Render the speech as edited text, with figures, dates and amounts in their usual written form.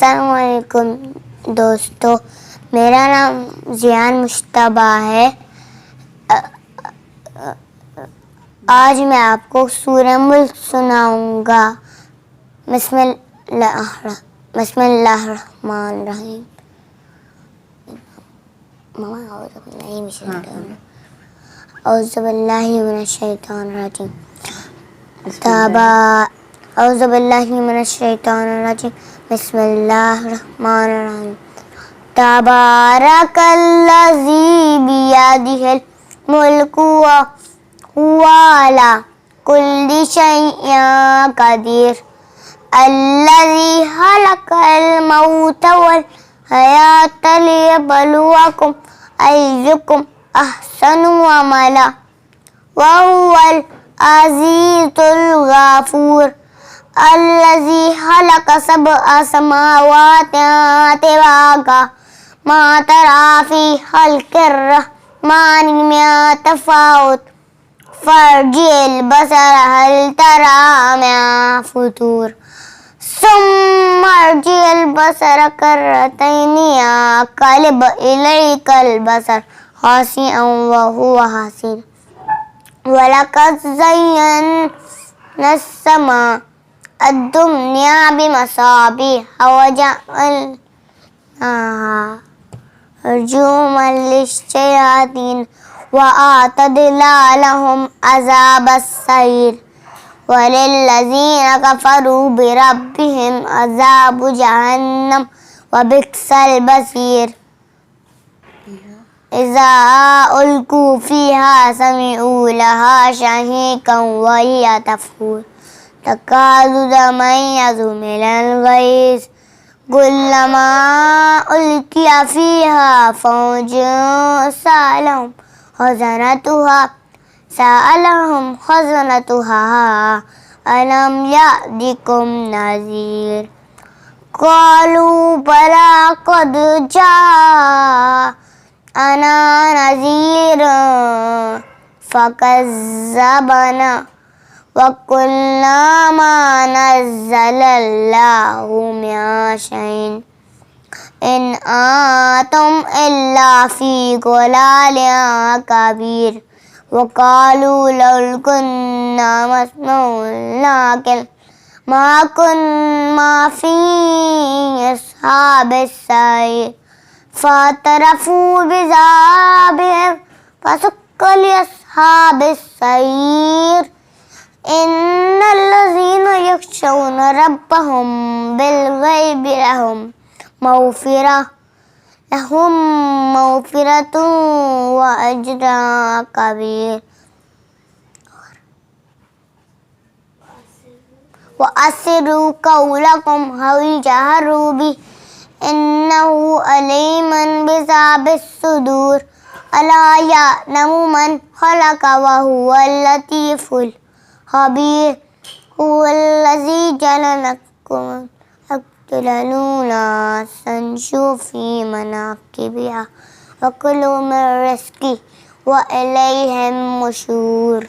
अस्सलाम वालेकुम दोस्तों, मेरा नाम ज़ियान मुश्तबा है। आज मैं आपको सूरह मुल्क सुनाऊंगा। बिस्मिल्लाहिर्रहमानिर्रहीम। औज़ुबिल्लाहि मिनश्शैतानिर्रजीम। बिस्मिल्लाहिर्रहमानिर्रहीम। तबारकल्लज़ी बियदिहिल मुल्कु व हुवा अला कुल्लि शैइन क़दीर। अल्लज़ी खलक़ल मौत वल हयात लियब्लुवकुम अय्युकुम अहसनु अमला व हुवल अज़ीज़ुल गफ़ूर। अल्लज़ी खलक़ सबअ समावातिन तिबाक़ा मा तरा फ़ी ख़ल्क़िर रहमानि मिन तफ़ावुत फ़र्जि'ल बसर हल तरा मिन फ़ुतूर सुम्मा अर्जि'ल बसर कर्रतैनि यंक़लिब इलैकल बसर ख़ासिअन व हुवा हसीर। वलक़द ज़य्यना अस्समाअ अद्दुन्या बिमसाबिह व जअलनाहा रुजुमन लिश्शयातीन व अअतदना लहुम अज़ाबस सईर। वलिल्लज़ीना कफ़रू बिरब्बिहिम अज़ाबु जहन्नम व बि'सल मसीर। इज़ा उल्क़ू फ़ीहा समिअू लहा शहीक़न व हिय तफ़ूर तकादु तमय्यज़ु मिनल ग़ैज़ कुल्लमा उल्क़िय फ़ीहा फ़ौजुन सअलहुम ख़ज़नतुहा अलम यअतिकुम नज़ीर। क़ालू बला क़द जाअना नज़ीरुन फ़कज़्ज़बना व क़ुल्ना मा नज़्ज़लल्लाहु मिन शैइन इन अंतुम इल्ला फ़ी ज़लालिन कबीर। वक़ालू लौ कुन्ना नस्मअु नाक़िल मा कुन्ना फ़ी अस्हाबिस सईर फ़अतरफ़ू बिज़न्बिहिम फ़सुक्का लिअस्हाबिस सईर। इन्नल्लज़ीना यख़शौना रब्बहुम बिल-ग़ैबि लहुम मग़फ़िरतुन व अज्रुन कबीर। व अस्सिर्रू क़ौलकुम अव इजहरू बिही इन्नहु अलीमुन बिज़ातिस सुदूर। अला यअलमु मन ख़लक़ व हुवल लतीफ़ुल ख़बीर। हुवल्लज़ी जअल लकुम तमशू फ़ी मनाकिबिहा व कुलू मिन रिज़्क़िही व इलैहिन नुशूर।